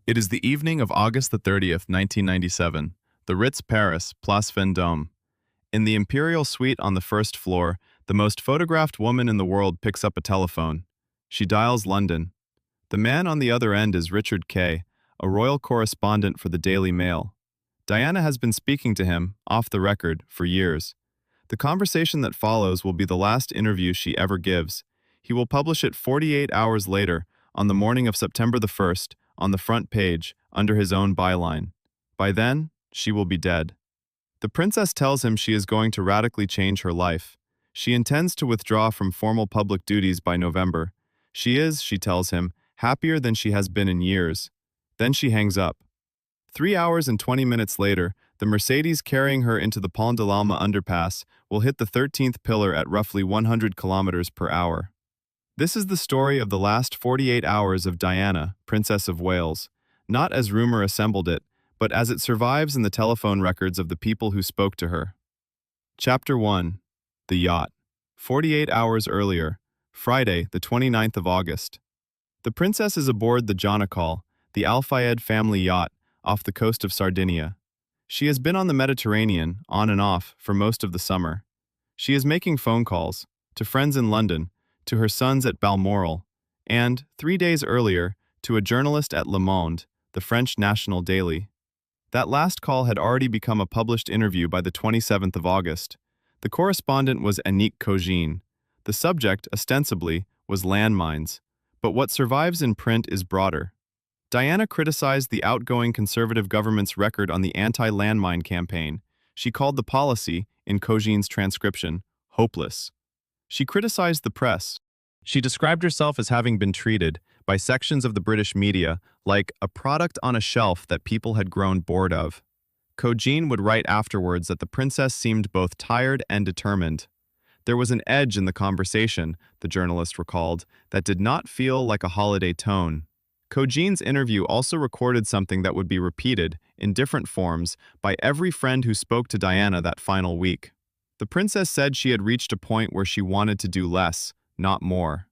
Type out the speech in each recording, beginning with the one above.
It is the evening of August the 30th, 1997, the Ritz Paris, Place Vendôme. In the Imperial Suite on the first floor, the most photographed woman in the world picks up a telephone. She dials London. The man on the other end is Richard Kay, a royal correspondent for the Daily Mail. Diana has been speaking to him, off the record, for years. The conversation that follows will be the last interview she ever gives. He will publish it 48 hours later, on the morning of September the 1st, on the front page, under his own byline. By then, she will be dead. The princess tells him she is going to radically change her life. She intends to withdraw from formal public duties by November. She is, she tells him, happier than she has been in years. Then she hangs up. 3 hours and 20 minutes later, the Mercedes carrying her into the Pont de l'Alma underpass will hit the 13th pillar at roughly 100 kilometers per hour. This is the story of the last 48 hours of Diana, Princess of Wales, not as rumor assembled it, but as it survives in the telephone records of the people who spoke to her. Chapter 1. The Yacht. 48 hours earlier, Friday, the 29th of August. The princess is aboard the Jonacol, the Al Fayed family yacht, off the coast of Sardinia. She has been on the Mediterranean, on and off, for most of the summer. She is making phone calls, to friends in London, to her sons at Balmoral, and, 3 days earlier, to a journalist at Le Monde, the French national daily. That last call had already become a published interview by the 27th of August. The correspondent was Annick Cogin. The subject, ostensibly, was landmines, but what survives in print is broader. Diana criticized the outgoing conservative government's record on the anti-landmine campaign. She called the policy, in Cogin's transcription, hopeless. She criticized the press. She described herself as having been treated, by sections of the British media, like a product on a shelf that people had grown bored of. Cogin would write afterwards that the princess seemed both tired and determined. There was an edge in the conversation, the journalist recalled, that did not feel like a holiday tone. Cogin's interview also recorded something that would be repeated, in different forms, by every friend who spoke to Diana that final week. The princess said she had reached a point where she wanted to do less, not more.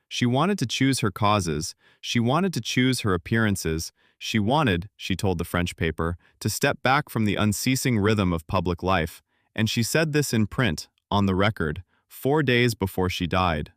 She wanted to choose her causes, she wanted to choose her appearances, she wanted, she told the French paper, to step back from the unceasing rhythm of public life, and she said this in print, on the record, 4 days before she died.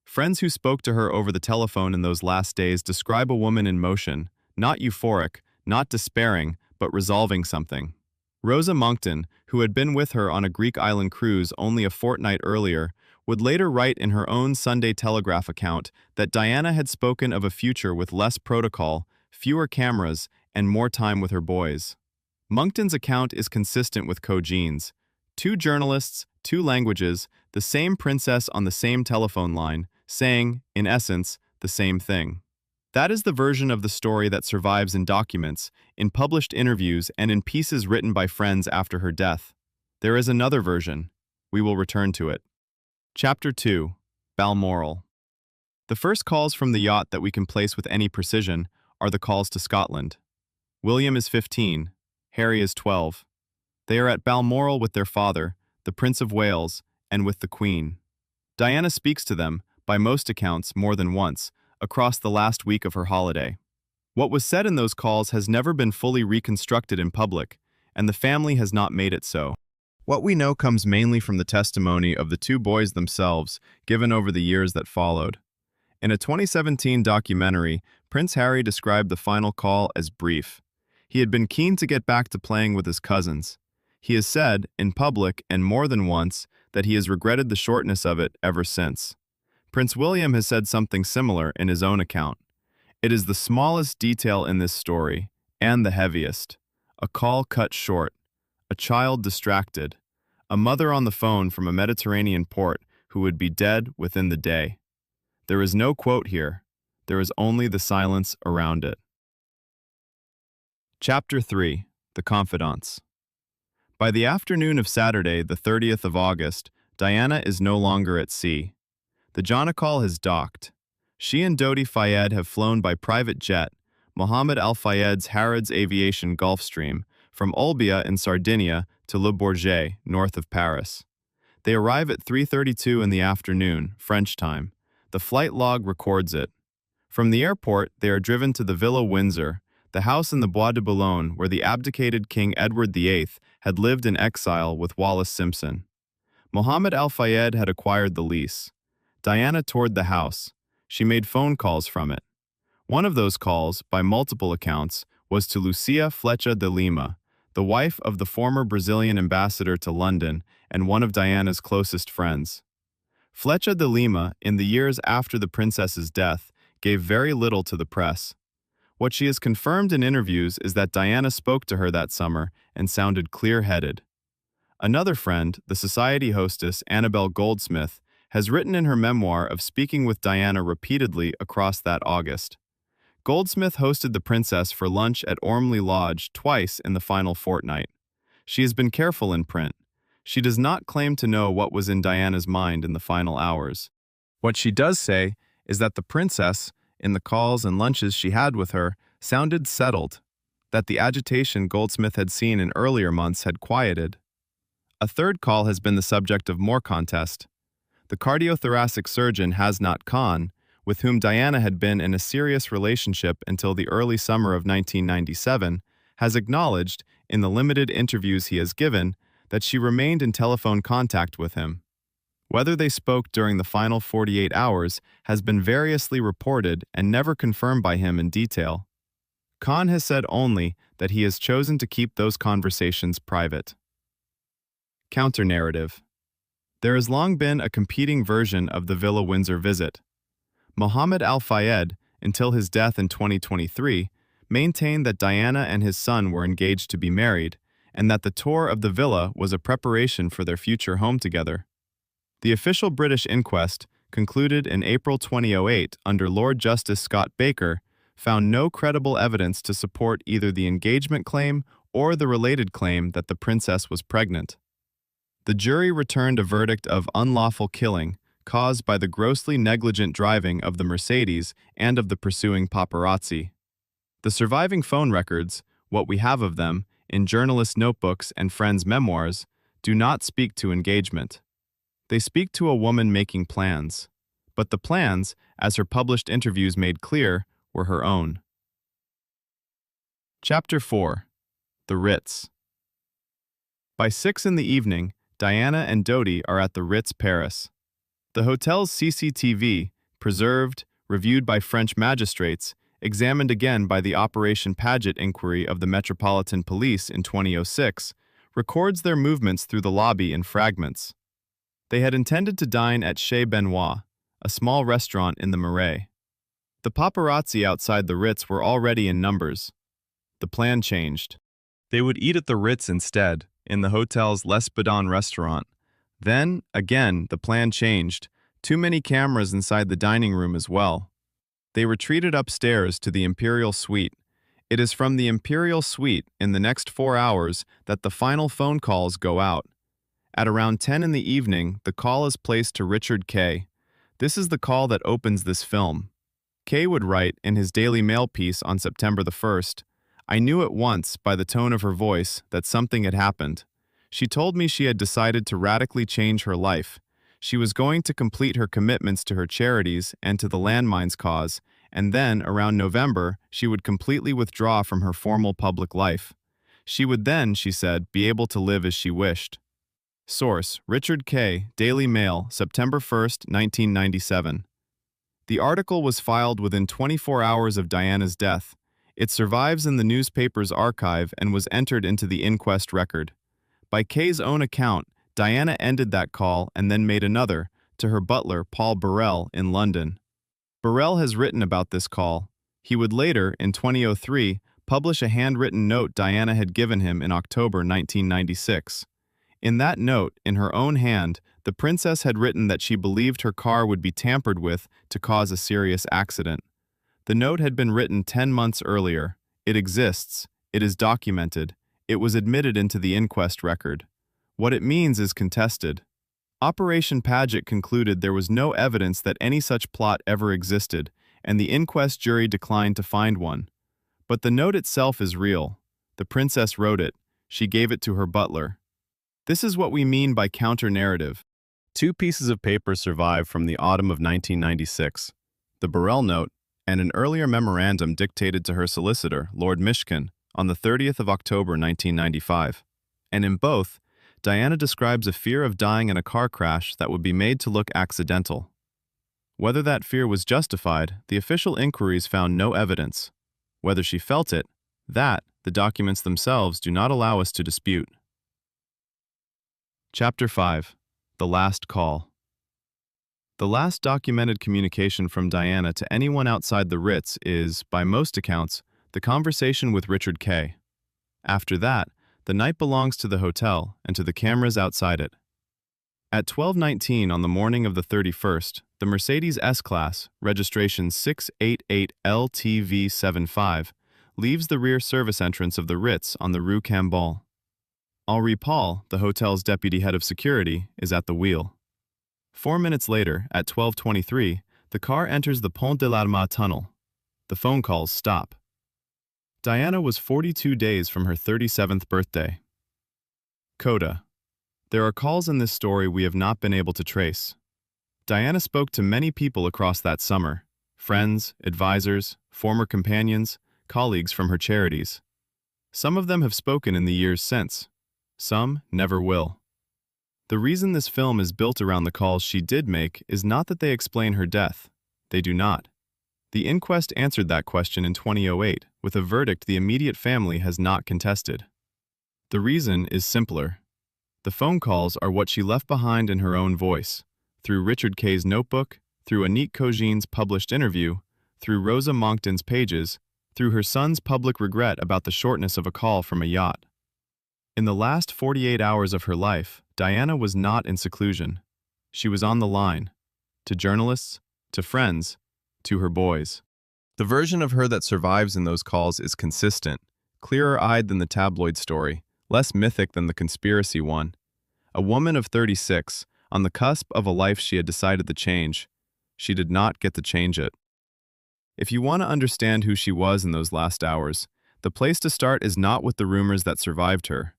Friends who spoke to her over the telephone in those last days describe a woman in motion, not euphoric, not despairing, but resolving something. Rosa Monckton, who had been with her on a Greek island cruise only a fortnight earlier, would later write in her own Sunday Telegraph account that Diana had spoken of a future with less protocol, fewer cameras, and more time with her boys. Monckton's account is consistent with Cogin's. 2 journalists, 2 languages, the same princess on the same telephone line, saying, in essence, the same thing. That is the version of the story that survives in documents, in published interviews, and in pieces written by friends after her death. There is another version. We will return to it. Chapter 2. Balmoral. The first calls from the yacht that we can place with any precision are the calls to Scotland. William is 15, Harry is 12. They are at Balmoral with their father, the Prince of Wales, and with the Queen. Diana speaks to them, by most accounts more than once, across the last week of her holiday. What was said in those calls has never been fully reconstructed in public, and the family has not made it so. What we know comes mainly from the testimony of the 2 boys themselves, given over the years that followed. In a 2017 documentary, Prince Harry described the final call as brief. He had been keen to get back to playing with his cousins. He has said, in public and more than once, that he has regretted the shortness of it ever since. Prince William has said something similar in his own account. It is the smallest detail in this story, and the heaviest. A call cut short. A child distracted. A mother on the phone from a Mediterranean port who would be dead within the day. There is no quote here. There is only the silence around it. Chapter 3. The Confidants. By the afternoon of Saturday, the 30th of August, Diana is no longer at sea. The Jonacol has docked. She and Dodi Fayed have flown by private jet, Mohammed Al Fayed's Harrods Aviation Gulfstream, from Olbia in Sardinia to Le Bourget, north of Paris. They arrive at 3:32 in the afternoon, French time. The flight log records it. From the airport, they are driven to the Villa Windsor, the house in the Bois de Boulogne where the abdicated King Edward VIII had lived in exile with Wallace Simpson. Mohammed Al-Fayed had acquired the lease. Diana toured the house. She made phone calls from it. One of those calls, by multiple accounts, was to Lucia Flecha de Lima, the wife of the former Brazilian ambassador to London and one of Diana's closest friends. Flecha de Lima, in the years after the princess's death, gave very little to the press. What she has confirmed in interviews is that Diana spoke to her that summer and sounded clear-headed. Another friend, the society hostess Annabelle Goldsmith, has written in her memoir of speaking with Diana repeatedly across that August. Goldsmith hosted the princess for lunch at Ormley Lodge twice in the final fortnight. She has been careful in print. She does not claim to know what was in Diana's mind in the final hours. What she does say is that the princess, in the calls and lunches she had with her, sounded settled, that the agitation Goldsmith had seen in earlier months had quieted. A third call has been the subject of more contest. The cardiothoracic surgeon Hasnat Khan, with whom Diana had been in a serious relationship until the early summer of 1997, has acknowledged, in the limited interviews he has given, that she remained in telephone contact with him. Whether they spoke during the final 48 hours has been variously reported and never confirmed by him in detail. Khan has said only that he has chosen to keep those conversations private. Counter-narrative. There has long been a competing version of the Villa Windsor visit. Mohammed Al-Fayed, until his death in 2023, maintained that Diana and his son were engaged to be married, and that the tour of the villa was a preparation for their future home together. The official British inquest, concluded in April 2008 under Lord Justice Scott Baker, found no credible evidence to support either the engagement claim or the related claim that the princess was pregnant. The jury returned a verdict of unlawful killing caused by the grossly negligent driving of the Mercedes and of the pursuing paparazzi. The surviving phone records, what we have of them, in journalists' notebooks and friends' memoirs, do not speak to engagement. They speak to a woman making plans. But the plans, as her published interviews made clear, were her own. Chapter 4. The Ritz. By 6 in the evening, Diana and Dodi are at the Ritz Paris. The hotel's CCTV, preserved, reviewed by French magistrates, examined again by the Operation Paget inquiry of the Metropolitan Police in 2006, records their movements through the lobby in fragments. They had intended to dine at Chez Benoit, a small restaurant in the Marais. The paparazzi outside the Ritz were already in numbers. The plan changed. They would eat at the Ritz instead, in the hotel's Les Bedons restaurant. Then, again, the plan changed. Too many cameras inside the dining room as well. They retreated upstairs to the Imperial Suite. It is from the Imperial Suite in the next 4 hours that the final phone calls go out. At around 10 in the evening, the call is placed to Richard Kay. This is the call that opens this film. Kay would write in his Daily Mail piece on September the 1st, "I knew at once, by the tone of her voice, that something had happened. She told me she had decided to radically change her life. She was going to complete her commitments to her charities and to the landmines cause, and then, around November, she would completely withdraw from her formal public life. She would then, she said, be able to live as she wished." Source: Richard Kay, Daily Mail, September 1st, 1997. The article was filed within 24 hours of Diana's death. It survives in the newspaper's archive and was entered into the inquest record. By Kay's own account, Diana ended that call and then made another, to her butler, Paul Burrell, in London. Burrell has written about this call. He would later, in 2003, publish a handwritten note Diana had given him in October 1996. In that note, in her own hand, the princess had written that she believed her car would be tampered with to cause a serious accident. The note had been written 10 months earlier. It exists. It is documented. It was admitted into the inquest record. What it means is contested. Operation Paget concluded there was no evidence that any such plot ever existed, and the inquest jury declined to find one. But the note itself is real. The princess wrote it. She gave it to her butler. This is what we mean by counter-narrative. 2 pieces of paper survive from the autumn of 1996. The Burrell note and an earlier memorandum dictated to her solicitor, Lord Mishkin, on the 30th of October 1995. And in both, Diana describes a fear of dying in a car crash that would be made to look accidental. Whether that fear was justified, the official inquiries found no evidence. Whether she felt it, that, the documents themselves do not allow us to dispute. Chapter 5. The Last Call. The last documented communication from Diana to anyone outside the Ritz is, by most accounts, the conversation with Richard Kay. After that, the night belongs to the hotel and to the cameras outside it. At 12:19 on the morning of the 31st, the Mercedes S-Class, registration 688LTV75, leaves the rear service entrance of the Ritz on the Rue Cambon. Henri Paul, the hotel's deputy head of security, is at the wheel. 4 minutes later, at 12:23, the car enters the Pont de l'Armat tunnel. The phone calls stop. Diana was 42 days from her 37th birthday. Coda. There are calls in this story we have not been able to trace. Diana spoke to many people across that summer: friends, advisors, former companions, colleagues from her charities. Some of them have spoken in the years since. Some never will. The reason this film is built around the calls she did make is not that they explain her death. They do not. The inquest answered that question in 2008 with a verdict the immediate family has not contested. The reason is simpler. The phone calls are what she left behind in her own voice, through Richard Kay's notebook, through Annick Cogin's published interview, through Rosa Monckton's pages, through her son's public regret about the shortness of a call from a yacht. In the last 48 hours of her life, Diana was not in seclusion. She was on the line, to journalists, to friends, to her boys. The version of her that survives in those calls is consistent, clearer-eyed than the tabloid story, less mythic than the conspiracy one. A woman of 36, on the cusp of a life she had decided to change. She did not get to change it. If you want to understand who she was in those last hours, the place to start is not with the rumors that survived her.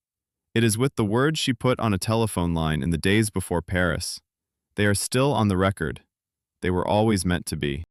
It is with the words she put on a telephone line in the days before Paris. They are still on the record. They were always meant to be.